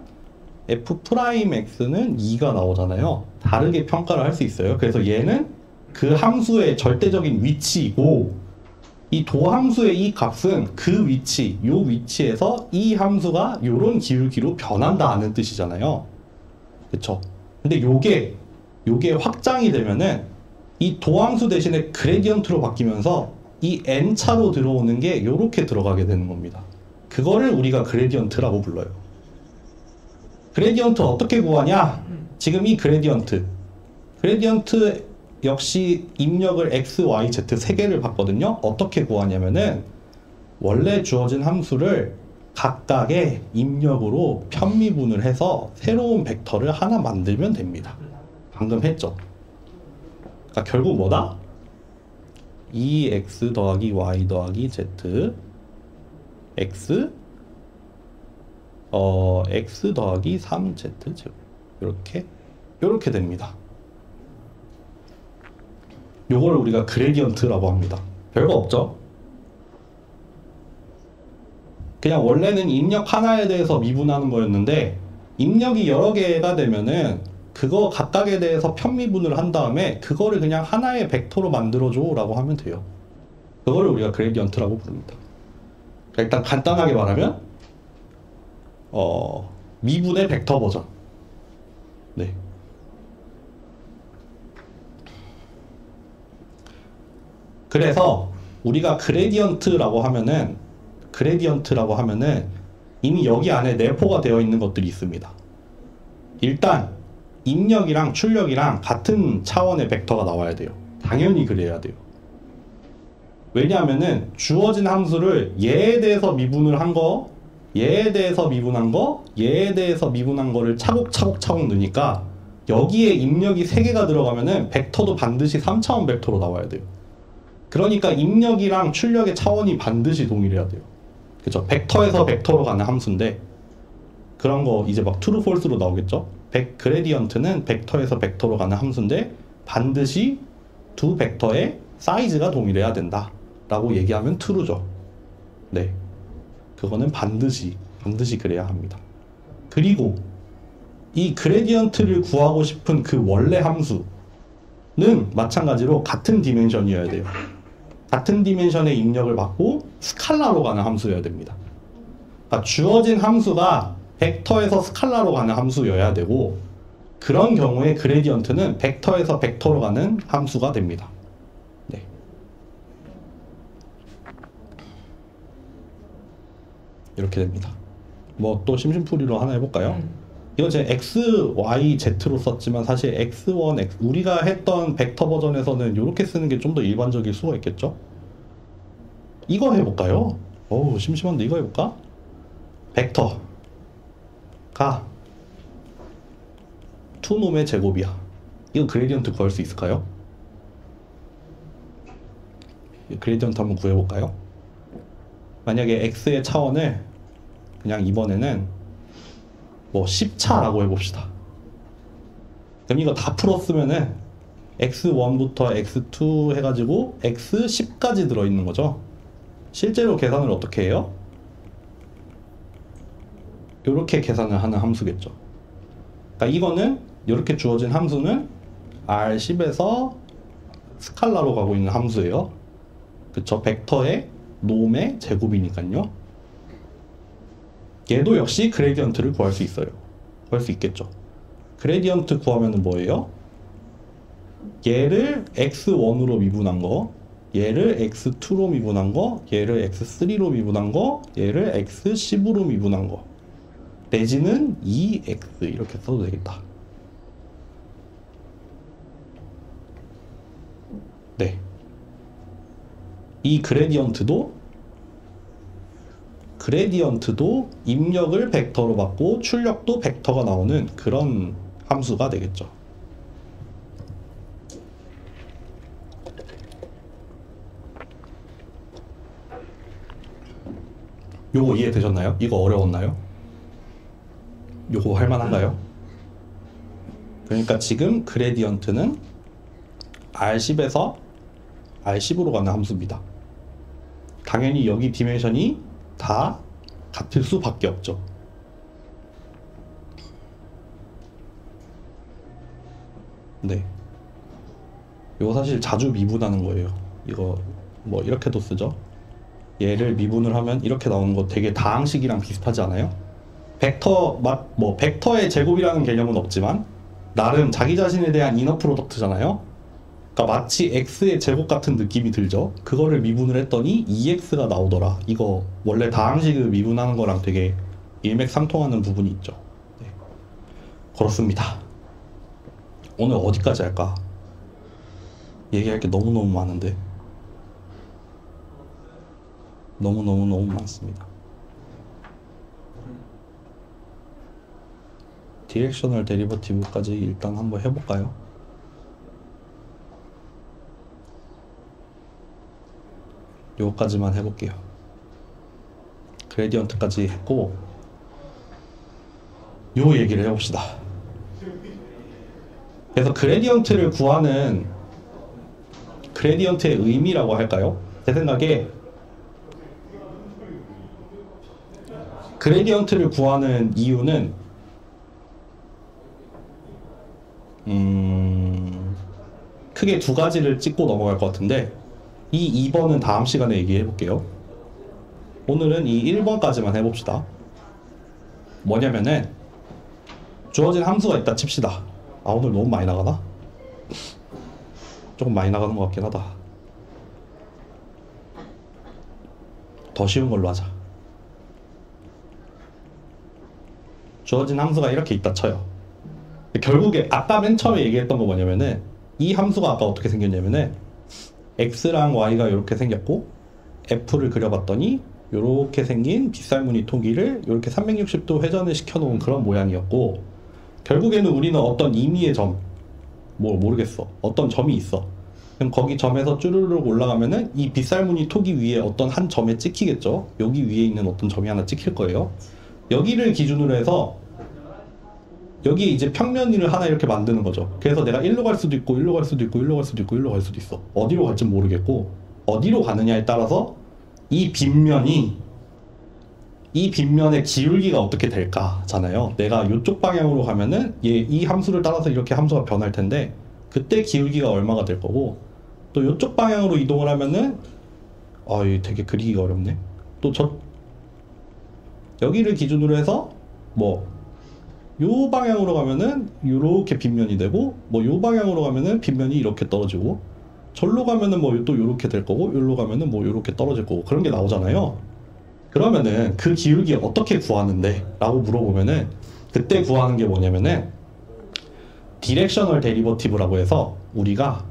f'x는 2가 나오잖아요. 다르게 평가를 할 수 있어요. 그래서 얘는 그 함수의 절대적인 위치이고 이 도함수의 이 값은 그 위치, 요 위치에서 이 함수가 요런 기울기로 변한다 하는 뜻이잖아요. 그쵸? 근데 요게 확장이 되면은 이 도함수 대신에 그레디언트로 바뀌면서 이 n차로 들어오는 게 요렇게 들어가게 되는 겁니다. 그거를 우리가 그레디언트라고 불러요. 그레디언트 어떻게 구하냐? 지금 이 그레디언트 역시 입력을 x, y, z 3개를 봤거든요. 어떻게 구하냐면은 원래 주어진 함수를 각각의 입력으로 편미분을 해서 새로운 벡터를 하나 만들면 됩니다. 방금 했죠. 그러니까 결국 뭐다? 2x 더하기 y 더하기 z x x 더하기 3z 제곱 이렇게 됩니다. 요거를 우리가 그레디언트라고 합니다. 별거 없죠? 그냥 원래는 입력 하나에 대해서 미분하는 거였는데 입력이 여러 개가 되면은 그거 각각에 대해서 편미분을 한 다음에 그거를 그냥 하나의 벡터로 만들어줘 라고 하면 돼요. 그거를 우리가 그레디언트라고 부릅니다. 일단 간단하게 말하면 미분의 벡터 버전. 네. 그래서 우리가 그레디언트라고 하면은 이미 여기 안에 내포가 되어 있는 것들이 있습니다. 일단 입력이랑 출력이랑 같은 차원의 벡터가 나와야 돼요. 당연히 그래야 돼요. 왜냐하면은 주어진 함수를 얘에 대해서 미분을 한 거, 얘에 대해서 미분한 거, 얘에 대해서 미분한 거를 차곡차곡 넣으니까 여기에 입력이 3개가 들어가면은 벡터도 반드시 3차원 벡터로 나와야 돼요. 그러니까 입력이랑 출력의 차원이 반드시 동일해야 돼요. 그쵸? 벡터에서 벡터로 가는 함수인데 그런 거 이제 막 true, false로 나오겠죠? 그레디언트는 벡터에서 벡터로 가는 함수인데 반드시 두 벡터의 사이즈가 동일해야 된다 라고 얘기하면 true죠. 네, 그거는 반드시 그래야 합니다. 그리고 이 그레디언트를 구하고 싶은 그 원래 함수는 마찬가지로 같은 디멘션이어야 돼요. 같은 디멘션의 입력을 받고 스칼라로 가는 함수여야 됩니다. 그러니까 주어진 함수가 벡터에서 스칼라로 가는 함수여야 되고, 그런 경우에 그레디언트는 벡터에서 벡터로 가는 함수가 됩니다. 네. 이렇게 됩니다. 뭐 또 심심풀이로 하나 해볼까요? 이거 제가 x, y, z로 썼지만 사실 x1, x 우리가 했던 벡터 버전에서는 이렇게 쓰는 게 좀 더 일반적일 수가 있겠죠? 이거 해볼까요? 어우 심심한데 이거 해볼까? 벡터가 투놈의 제곱이야. 이거 그레디언트 구할 수 있을까요? 그레디언트 한번 구해볼까요? 만약에 x의 차원을 그냥 이번에는 뭐 10차라고 해봅시다. 그럼 이거 다 풀었으면은 x1부터 x2 해가지고 x10까지 들어있는 거죠. 실제로 계산을 어떻게 해요? 이렇게 계산을 하는 함수겠죠. 그러니까 이거는 이렇게 주어진 함수는 R10에서 스칼라로 가고 있는 함수예요. 그쵸? 벡터의 놈의 제곱이니까요. 얘도 역시 그레디언트를 구할 수 있어요. 구할 수 있겠죠. 그레디언트 구하면은 뭐예요? 얘를 x1으로 미분한 거, 얘를 x2로 미분한 거, 얘를 x3로 미분한 거, 얘를 x10으로 미분한 거, 내지는 2x 이렇게 써도 되겠다. 네. 이 그레디언트도 입력을 벡터로 받고 출력도 벡터가 나오는 그런 함수가 되겠죠. 요거 이해되셨나요? 이거 어려웠나요? 요거 할만한가요? 그러니까 지금 그레디언트는 R10에서 R10으로 가는 함수입니다. 당연히 여기 디멘션이 다 같을 수밖에 없죠. 네. 이거 사실 자주 미분하는 거예요. 이거 뭐 이렇게도 쓰죠. 얘를 미분을 하면 이렇게 나오는 거 되게 다항식이랑 비슷하지 않아요? 벡터의 제곱이라는 개념은 없지만 나름 자기 자신에 대한 이너 프로덕트잖아요. 그러니까 마치 x의 제곱 같은 느낌이 들죠. 그거를 미분을 했더니 2x가 나오더라. 이거 원래 다항식을 미분하는 거랑 되게 일맥상통하는 부분이 있죠. 네. 그렇습니다. 오늘 어디까지 할까? 얘기할 게 너무너무 많은데 너무 많습니다. 디렉셔널 데리버티브까지 일단 한번 해볼까요? 요거까지만 해볼게요. 그레디언트까지 했고 요 얘기를 해봅시다. 그래서 그레디언트를 구하는 그레디언트의 의미라고 할까요? 제 생각에 그레디언트를 구하는 이유는 크게 두 가지를 찍고 넘어갈 것 같은데 이 2번은 다음 시간에 얘기해 볼게요. 오늘은 이 1번까지만 해봅시다. 뭐냐면은 주어진 함수가 있다 칩시다. 아 오늘 너무 많이 나가나? 조금 많이 나가는 것 같긴 하다. 더 쉬운 걸로 하자. 주어진 함수가 이렇게 있다 쳐요. 결국에 아까 맨 처음에 얘기했던 거 뭐냐면은 이 함수가 아까 어떻게 생겼냐면은 x랑 y가 이렇게 생겼고 f를 그려봤더니 이렇게 생긴 빗살무늬 토기를 이렇게 360도 회전을 시켜놓은 그런 모양이었고, 결국에는 우리는 어떤 임의의 점, 뭐 모르겠어, 어떤 점이 있어. 그럼 거기 점에서 쭈르륵 올라가면은 이 빗살무늬 토기 위에 어떤 한 점에 찍히겠죠. 여기 위에 있는 어떤 점이 하나 찍힐 거예요. 여기를 기준으로 해서 여기 이제 평면을 하나 이렇게 만드는 거죠. 그래서 내가 1로 갈 수도 있고 1로 갈 수도 있고 1로 갈 수도 있고 1로 갈 수도 있어. 어디로 갈지 모르겠고 어디로 가느냐에 따라서 이 빗면의 기울기가 어떻게 될까잖아요. 내가 이쪽 방향으로 가면은 이 함수를 따라서 이렇게 함수가 변할 텐데 그때 기울기가 얼마가 될 거고 또 이쪽 방향으로 이동을 하면은 이거 되게 그리기가 어렵네. 또 여기를 기준으로 해서 뭐 요 방향으로 가면은 요렇게 빗면이 되고 뭐 요 방향으로 가면은 빗면이 이렇게 떨어지고 절로 가면은 뭐 또 요렇게 될 거고 요로 가면은 뭐 요렇게 떨어질 거고 그런 게 나오잖아요. 그러면은 그 기울기 어떻게 구하는데? 라고 물어보면은 그때 구하는 게 뭐냐면은 디렉셔널 데리버티브라고 해서 우리가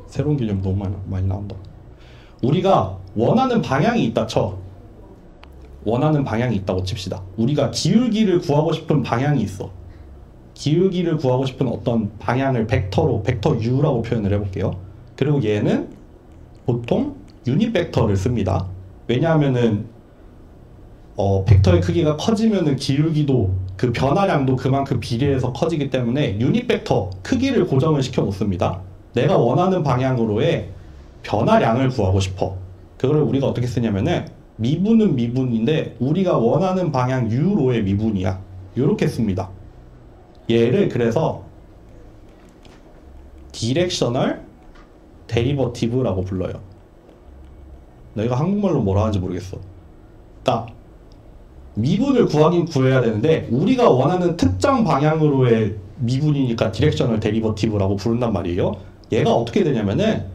새로운 개념 너무 많이 나온다. 우리가 원하는 방향이 있다 쳐. 원하는 방향이 있다고 칩시다. 우리가 기울기를 구하고 싶은 방향이 있어. 기울기를 구하고 싶은 어떤 방향을 벡터 U라고 표현을 해볼게요. 그리고 얘는 보통 유닛 벡터를 씁니다. 왜냐하면은 벡터의 크기가 커지면은 기울기도 그 변화량도 그만큼 비례해서 커지기 때문에 유닛 벡터 크기를 고정을 시켜 놓습니다. 내가 원하는 방향으로의 변화량을 구하고 싶어. 그거를 우리가 어떻게 쓰냐면은 미분은 미분인데 우리가 원하는 방향 U로의 미분이야. 이렇게 씁니다. 얘를 그래서 디렉셔널 데리버티브라고 불러요. 내가 한국말로 뭐라 하는지 모르겠어. 딱 미분을 구하긴 구해야 되는데 우리가 원하는 특정 방향으로의 미분이니까 디렉셔널 데리버티브라고 부른단 말이에요. 얘가 어떻게 되냐면은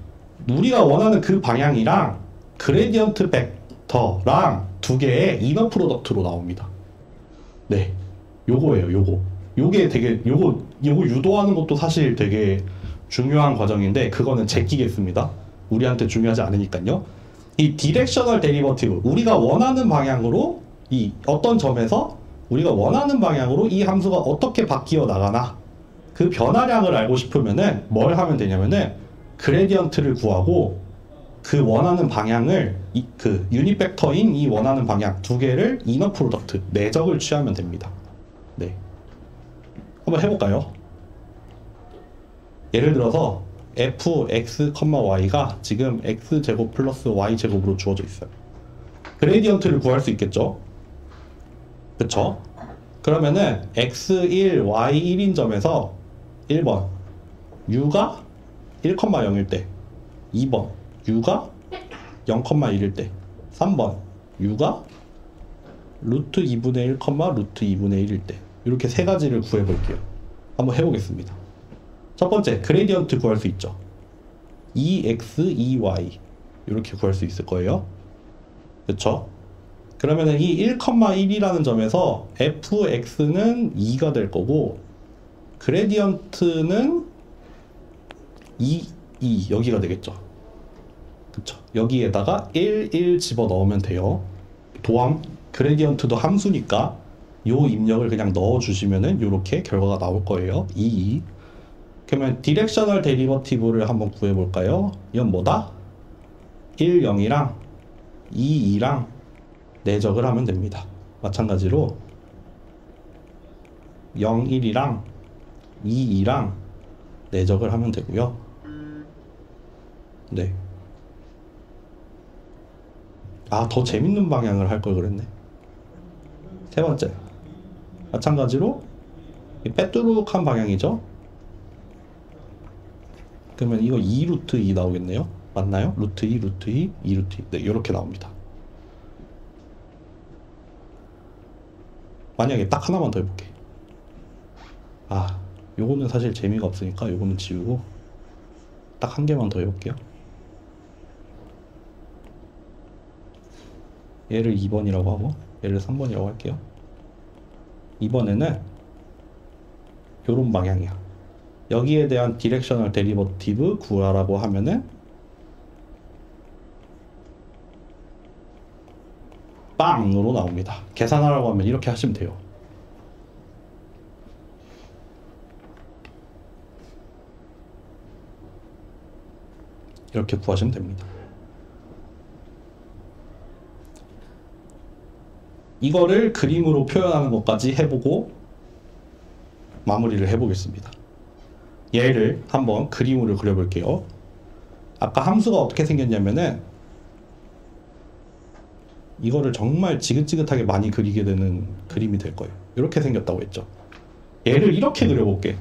우리가 원하는 그 방향이랑 그레디언트 벡터랑 두 개의 이너 프로덕트로 나옵니다. 네, 요거예요. 요게 되게 요거 유도하는 것도 사실 되게 중요한 과정인데 그거는 제끼겠습니다. 우리한테 중요하지 않으니까요. 이 디렉셔널 데리버티브 우리가 원하는 방향으로 이 어떤 점에서 우리가 원하는 방향으로 이 함수가 어떻게 바뀌어 나가나 그 변화량을 알고 싶으면은 뭘 하면 되냐면은 그레디언트를 구하고 그 원하는 방향을 그 유닛 벡터인 이 원하는 방향 두 개를 이너 프로덕트 내적을 취하면 됩니다. 네, 한번 해볼까요? 예를 들어서 fx, y가 지금 x제곱 플러스 y제곱으로 주어져 있어요. 그레디언트를 구할 수 있겠죠? 그쵸? 그러면은 x1, y1인 점에서 1번 u가 1,0일 때 2번 u가 0,1일 때 3번 u가 루트 2분의 1, 루트 2분의 1일 때 이렇게 세 가지를 구해 볼게요. 한번 해보겠습니다. 첫 번째 그레디언트 구할 수 있죠. 2x, 2y 이렇게 구할 수 있을 거예요. 그쵸? 그러면은 이 1,1이라는 점에서 fx는 2가 될 거고 그레디언트는 2 여기가 되겠죠. 그쵸? 여기에다가 1 집어 넣으면 돼요. 도함 그레디언트도 함수니까 요 입력을 그냥 넣어 주시면은 요렇게 결과가 나올 거예요. 2. 그러면 디렉셔널 데리버티브를 한번 구해 볼까요? 이건 뭐다? 1, 0이랑 2, 2랑 내적을 하면 됩니다. 마찬가지로 0, 1이랑 2, 2랑 내적을 하면 되고요. 네. 더 재밌는 방향을 할 걸 그랬네. 세 번째. 마찬가지로 빼뚜룩한 방향이죠. 그러면 이거 2루트 2 나오겠네요. 맞나요? 루트 2, 루트 2, 2루트 2. 네, 이렇게 나옵니다. 만약에 딱 하나만 더 해볼게. 요거는 사실 재미가 없으니까 요거는 지우고 딱 한 개만 더 해볼게요. 얘를 2번이라고 하고 얘를 3번이라고 할게요. 이번에는 요런 방향이야. 여기에 대한 디렉셔널 데리버티브 구하라고 하면은 빵으로 나옵니다. 계산하라고 하면 이렇게 하시면 돼요. 이렇게 구하시면 됩니다. 이거를 그림으로 표현하는 것까지 해보고 마무리를 해보겠습니다. 얘를 한번 그림으로 그려볼게요. 아까 함수가 어떻게 생겼냐면은 이거를 정말 지긋지긋하게 많이 그리게 되는 그림이 될 거예요. 이렇게 생겼다고 했죠. 얘를 이렇게 그려볼게.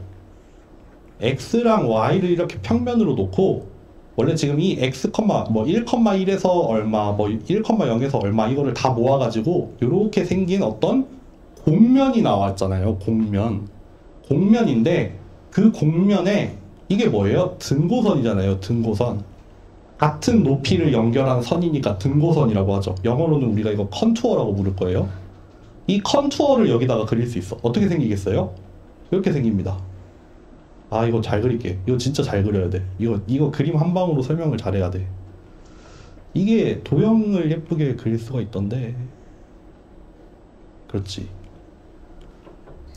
x랑 y를 이렇게 평면으로 놓고 원래 지금 이 x, 뭐 1,1에서 얼마, 뭐 1,0에서 얼마 이거를 다 모아가지고 이렇게 생긴 어떤 곡면이 나왔잖아요. 곡면인데 그 곡면에 이게 뭐예요? 등고선이잖아요. 등고선. 같은 높이를 연결한 선이니까 등고선이라고 하죠. 영어로는 우리가 이거 컨투어라고 부를 거예요. 이 컨투어를 여기다가 그릴 수 있어. 어떻게 생기겠어요? 이렇게 생깁니다. 아, 이거 잘 그릴게. 이거 진짜 잘 그려야 돼. 이거 그림 한 방으로 설명을 잘해야 돼. 이게 도형을 예쁘게 그릴 수가 있던데. 그렇지.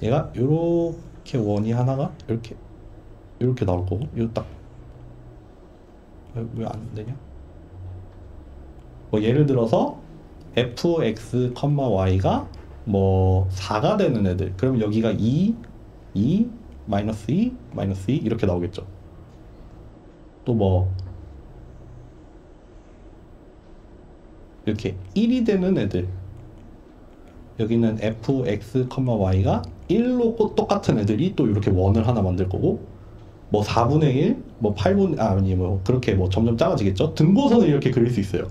얘가 요렇게 원이 하나가 이렇게 나올 거고, 이거 딱 왜 안 되냐? 뭐 예를 들어서 fx, y가 뭐 4가 되는 애들. 그럼 여기가 2, 마이너스 2, 마이너스 2 이렇게 나오겠죠. 또 뭐 이렇게 1이 되는 애들. 여기는 fx, y가 1로 똑같은 애들이 또 이렇게 원을 하나 만들 거고, 뭐 4분의 1, 뭐 8분, 아니 뭐 그렇게 뭐 점점 작아지겠죠. 등고선을 이렇게 그릴 수 있어요.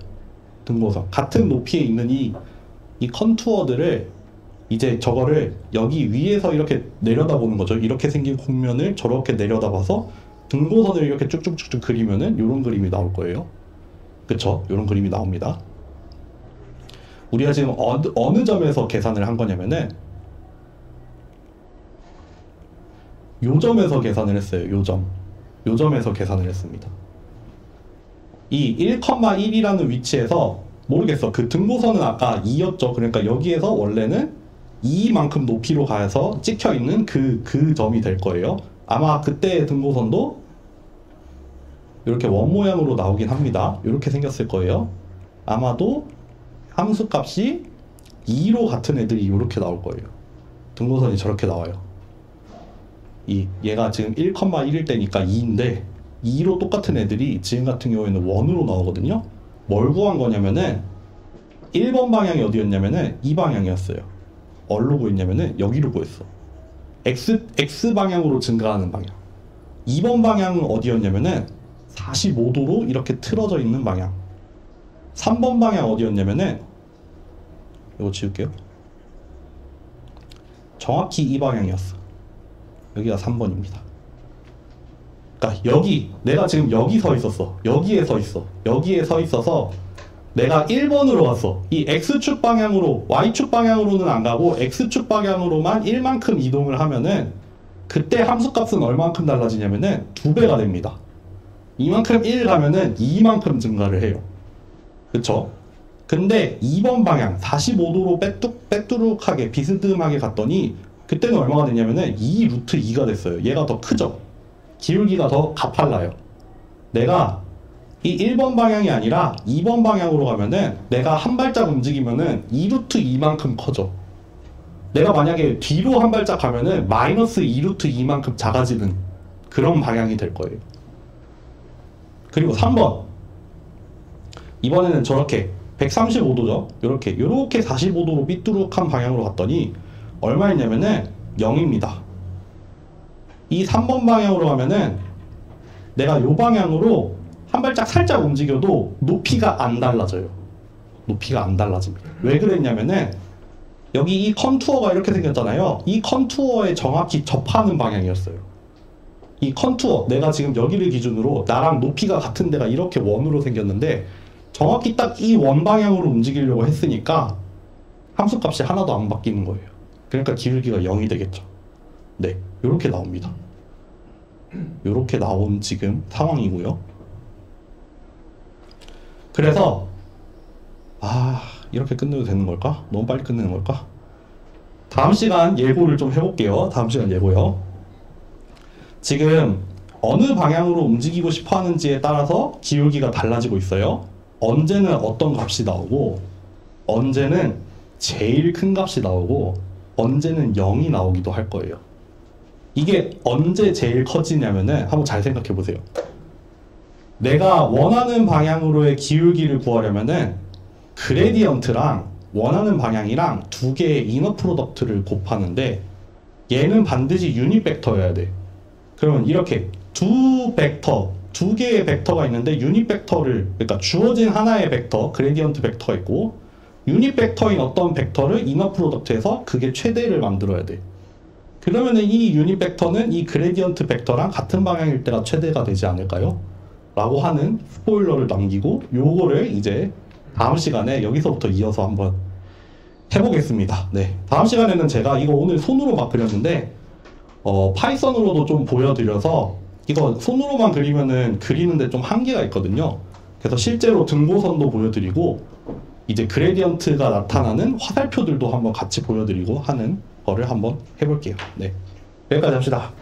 등고선. 같은 높이에 있는 이 컨투어들을 이제 저거를 여기 위에서 이렇게 내려다보는 거죠. 이렇게 생긴 곡면을 저렇게 내려다봐서 등고선을 이렇게 쭉쭉쭉쭉 그리면은 이런 그림이 나올 거예요. 그쵸? 이런 그림이 나옵니다. 우리가 지금 어느 점에서 계산을 한 거냐면은 요 점에서 계산을 했어요. 요 점에서 계산을 했습니다. 이 1,1이라는 위치에서 모르겠어. 그 등고선은 아까 2였죠. 그러니까 여기에서 원래는 2만큼 높이로 가서 찍혀있는 그 점이 될 거예요. 아마 그때 등고선도 이렇게 원 모양으로 나오긴 합니다. 이렇게 생겼을 거예요. 아마도 함수값이 2로 같은 애들이 이렇게 나올 거예요. 등고선이 저렇게 나와요. 얘가 지금 1,1일 때니까 2인데 2로 똑같은 애들이 지금 같은 경우에는 1으로 나오거든요. 뭘 구한 거냐면은 1번 방향이 어디였냐면은 이 방향이었어요. 어디로 구했냐면은 여기로 구했어. X 방향으로 증가하는 방향. 2번 방향은 어디였냐면은 45도로 이렇게 틀어져 있는 방향. 3번 방향 어디였냐면은 이거 지울게요. 정확히 이 방향이었어. 여기가 3번입니다. 그러니까 내가 지금 여기 서 있었어. 여기에 서 있어서 내가 1번으로 갔어. 이 X축 방향으로, Y축 방향으로는 안 가고 X축 방향으로만 1만큼 이동을 하면은 그때 함수값은 얼만큼 달라지냐면은 2배가 됩니다. 이만큼 1 가면은 2만큼 증가를 해요. 그쵸? 근데 2번 방향 45도로 빼뚜룩하게 비스듬하게 갔더니 그때는 얼마가 됐냐면은 2 루트 2가 됐어요. 얘가 더 크죠? 기울기가 더 가팔라요. 내가 이 1번 방향이 아니라 2번 방향으로 가면은 내가 한 발짝 움직이면은 2 루트 2만큼 커져. 내가 만약에 뒤로 한 발짝 가면은 마이너스 2 루트 2만큼 작아지는 그런 방향이 될 거예요. 그리고 3번. 이번에는 저렇게 135도죠. 요렇게 45도로 삐뚤룩한 방향으로 갔더니 얼마였냐면은 0입니다. 이 3번 방향으로 가면은 내가 요 방향으로 한 발짝 살짝 움직여도 높이가 안 달라져요. 높이가 안 달라집니다. 왜 그랬냐면은 여기 이 컨투어가 이렇게 생겼잖아요. 이 컨투어에 정확히 접하는 방향이었어요. 이 컨투어, 내가 지금 여기를 기준으로 나랑 높이가 같은 데가 이렇게 원으로 생겼는데 정확히 딱 이 원 방향으로 움직이려고 했으니까 함수값이 하나도 안 바뀌는 거예요. 그러니까 기울기가 0이 되겠죠. 네, 이렇게 나옵니다. 이렇게 나온 지금 상황이고요. 그래서 이렇게 끝내도 되는 걸까? 너무 빨리 끝내는 걸까? 다음 시간 예고를 좀 해볼게요. 다음 시간 예고요. 지금 어느 방향으로 움직이고 싶어 하는지에 따라서 기울기가 달라지고 있어요. 언제는 어떤 값이 나오고, 언제는 제일 큰 값이 나오고, 언제는 0이 나오기도 할 거예요. 이게 언제 제일 커지냐면은 한번 잘 생각해 보세요. 내가 원하는 방향으로의 기울기를 구하려면은 그레디언트랑 원하는 방향이랑 두 개의 이너 프로덕트를 곱하는데 얘는 반드시 유닛 벡터여야 돼. 그러면 이렇게 두 개의 벡터가 있는데 유닛 벡터를, 그러니까 주어진 하나의 벡터, 그레디언트 벡터가 있고 유닛 벡터인 어떤 벡터를 이너 프로덕트에서 그게 최대를 만들어야 돼. 그러면은 이 유닛 벡터는 이 그레디언트 벡터랑 같은 방향일 때가 최대가 되지 않을까요? 라고 하는 스포일러를 남기고 요거를 이제 다음 시간에 여기서부터 이어서 한번 해보겠습니다. 네, 다음 시간에는 제가 이거 오늘 손으로 막 그렸는데 파이썬으로도 좀 보여드려서 이거 손으로만 그리면은 그리는데 좀 한계가 있거든요. 그래서 실제로 등고선도 보여드리고 이제 그레디언트가 나타나는 화살표들도 한번 같이 보여드리고 하는 거를 한번 해볼게요. 네, 여기까지 합시다.